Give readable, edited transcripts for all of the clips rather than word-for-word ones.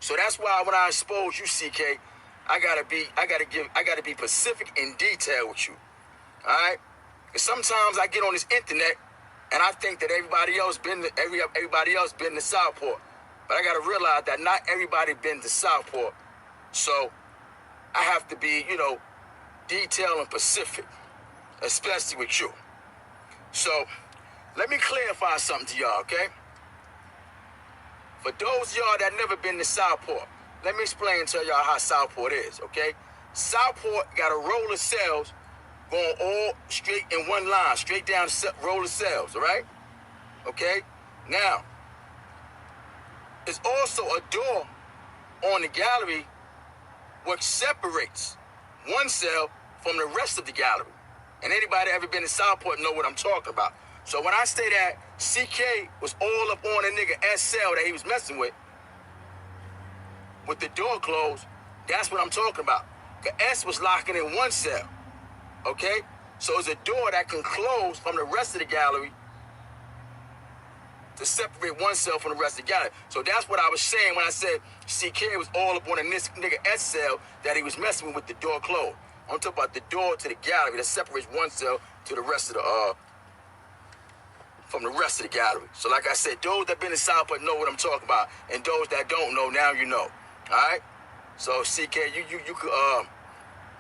So that's why when I expose you, CK, I gotta be specific in detail with you. All right? Because sometimes I get on this internet and I think that everybody else been to Southport. But I gotta realize that not everybody been to Southport. So I have to be, detailed and specific, especially with you. So let me clarify something to y'all, okay? For those of y'all that never been to Southport, let me explain to y'all how Southport is, okay? Southport got a roll of cells going all straight in one line, straight down the roll of cells, all right? Okay? Now, there's also a door on the gallery which separates one cell from the rest of the gallery. And anybody ever been to Southport know what I'm talking about. So when I say that CK was all up on a nigga S cell that he was messing with the door closed, that's what I'm talking about. The S was locking in one cell, okay? So it's a door that can close from the rest of the gallery to separate one cell from the rest of the gallery. So that's what I was saying when I said CK was all up on a nigga S cell that he was messing with the door closed. I'm talking about the door to the gallery that separates one cell to the rest of the, from the rest of the gallery. So like I said, those that been in Southport know what I'm talking about. And those that don't know, now you know. All right? So CK, you could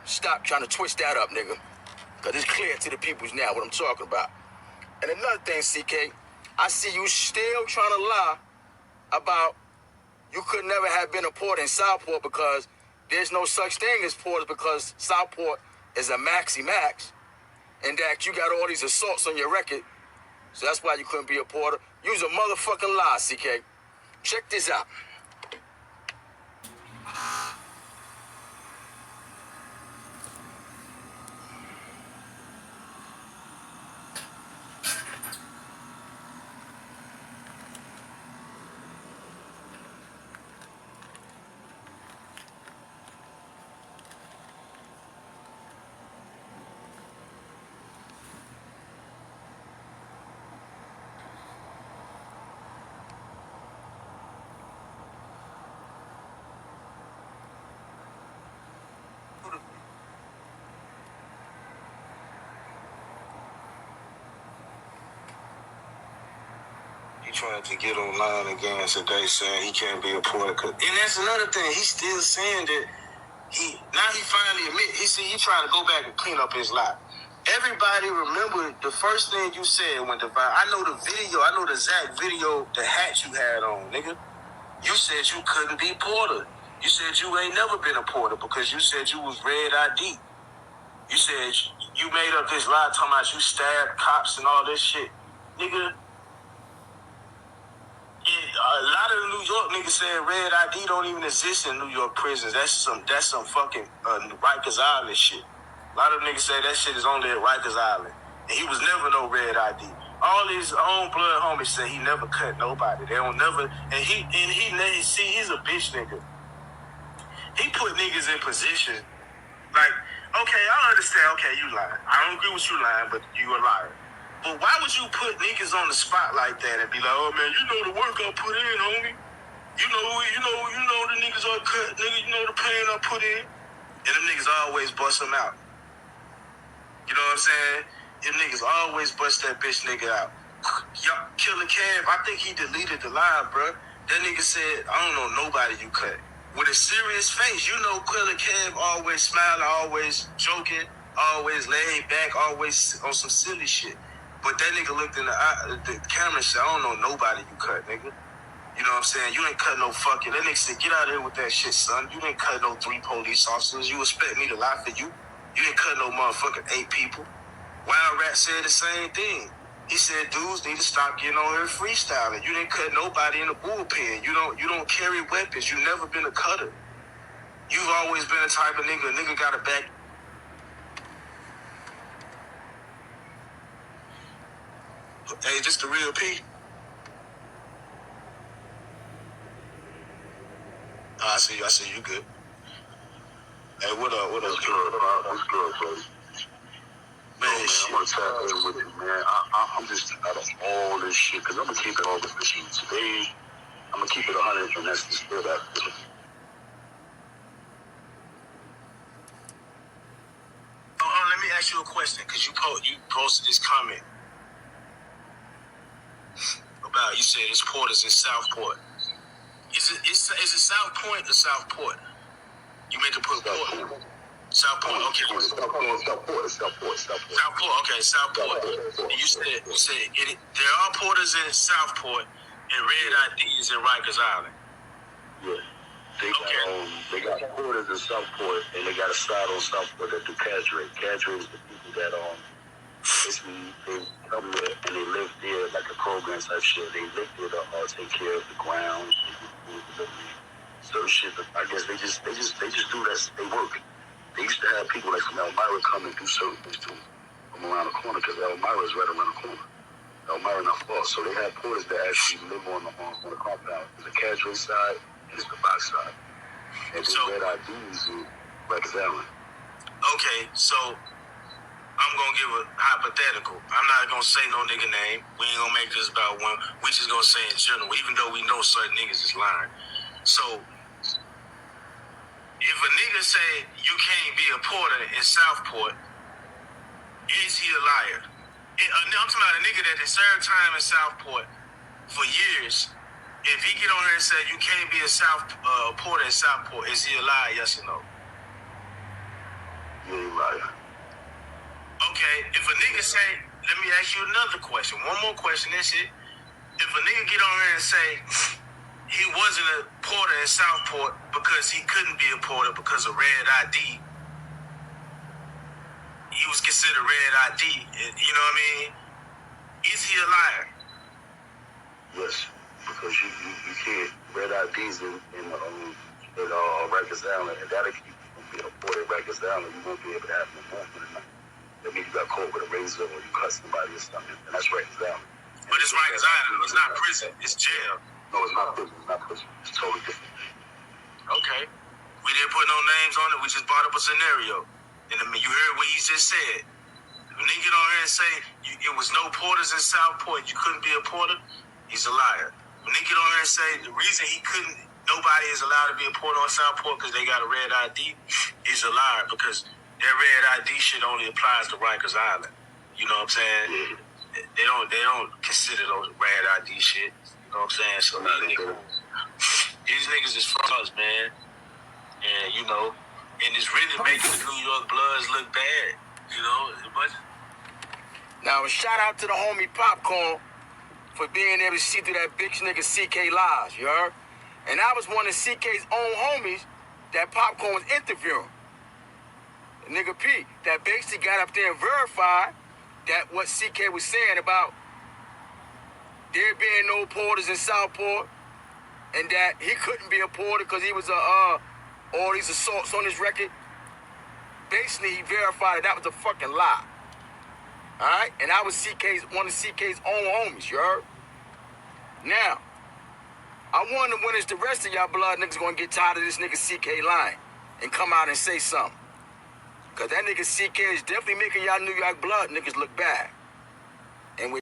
stop trying to twist that up, nigga. Because it's clear to the peoples now what I'm talking about. And another thing, CK, I see you still trying to lie about you could never have been a porter in Southport because there's no such thing as porters because Southport is a maxi max and that you got all these assaults on your record. So that's why you couldn't be a porter. You's a motherfucking lie, CK. Check this out. He trying to get online again today saying he can't be a porter. And that's another thing. He's still saying that he finally admit. He trying to go back and clean up his lie. Everybody remember the first thing you said when Divine, I know the video, I know the exact video, the hat you had on, nigga. You said you couldn't be porter. You said you ain't never been a porter because you said you was red ID. You said you made up this lie talking about you stabbed cops and all this shit. Nigga, a lot of the New York niggas saying red ID don't even exist in New York prisons. That's some fucking Rikers Island shit. A lot of niggas say that shit is only at Rikers Island. And he was never no red ID. All his own blood homies say he never cut nobody. They don't never, and he's a bitch nigga. He put niggas in position, like, okay, I understand, okay, you lying. I don't agree with you lying, but you a liar. But why would you put niggas on the spot like that and be like, oh man, you know the work I put in, homie. You know the niggas I cut, nigga, you know the pain I put in. And them niggas always bust them out. You know what I'm saying? Them niggas always bust that bitch nigga out. Y'all, Killer Cab, I think he deleted the live, bro. That nigga said, I don't know nobody you cut. With a serious face, you know Killer Cab always smiling, always joking, always laid back, always on some silly shit. But that nigga looked in the camera and said, I don't know nobody you cut, nigga. You know what I'm saying? You ain't cut no fucking... That nigga said, get out of here with that shit, son. You didn't cut no 3 police officers. You expect me to lie for you? You didn't cut no motherfucking 8 people. Wild Rat said the same thing. He said, dudes need to stop getting on here freestyling. You didn't cut nobody in the bullpen. You don't carry weapons. You never been a cutter. You've always been a type of nigga. A nigga got a back... Hey, just the real P. I see you good. Hey, what up? What's good, buddy? Man, shit. I'm gonna tap in with it, man. I'm just out of all this shit, because I'm gonna keep it all the machine today. I'm I'm gonna keep it 100, and that's the spirit of it. Let me ask you a question, because you posted this comment about, you said it's Porters in Southport. Is it South Point or Southport? You meant to put Port. Southport, okay. Southport. Southport, okay, Southport. And you said there are Porters in Southport and red IDs in Rikers Island. Yeah. They got Porters in Southport, and they got a side on Southport that do cash rate. Cash rate is the people that basically they come there and they live there like a program type shit. They live there to take care of the grounds, food delivery, so shit. I guess they just do that. They work. They used to have people like from Elmira come and do certain things too from around the corner, because Elmira is right around the corner. Elmira not far, so they have Porters that actually live on the compound. There's a cash rate side and it's the box side. And so red IDs in Rikers Island. Okay, so I'm gonna give a hypothetical. I'm not gonna say no nigga name. We ain't gonna make this about one. We just gonna say in general, even though we know certain niggas is lying. So if a nigga say you can't be a Porter in Southport, is he a liar? I'm talking about a nigga that has served time in Southport for years. If he get on here and say you can't be a Porter in Southport, is he a liar? Yes or no? Yeah, he a liar. Okay, if a nigga say, let me ask you another question. One more question, that's it. If a nigga get on here and say he wasn't a Porter in Southport because he couldn't be a Porter because of red ID, he was considered red ID, you know what I mean? Is he a liar? Yes, because you can't, red IDs in Rikers Island, and that'll keep you from being a Porter in Rikers Island. You won't be able to have no movement. That means you got caught with a razor or you cut somebody or something, and that's Rikers Island. But it's Rikers Island, it's not prison, it's jail. No, it's not prison, it's not prison. It's totally different. Okay. We didn't put no names on it, we just brought up a scenario. And you heard what he just said. When he get on here and say it was no Porters in Southport, you couldn't be a Porter, he's a liar. When he get on here and say the reason nobody is allowed to be a Porter on Southport because they got a red ID, he's a liar, because their red ID shit only applies to Rikers Island. You know what I'm saying? They don't consider those red ID shit. You know what I'm saying? So these niggas is frauds, man. And you know, and it's really making the New York Bloods look bad. You know, now a shout out to the homie Popcorn for being able to see through that bitch nigga CK lies, you heard? And I was one of CK's own homies that Popcorn was interviewing. Nigga P, that basically got up there and verified that what CK was saying about there being no Porters in Southport, and that he couldn't be a Porter because he was all these assaults on his record. Basically, he verified that was a fucking lie. All right, and I was one of CK's own homies. You heard? Now, I wonder when is the rest of y'all blood niggas gonna get tired of this nigga CK lying and come out and say something. Cause that nigga CK is definitely making y'all New York blood niggas look bad. And we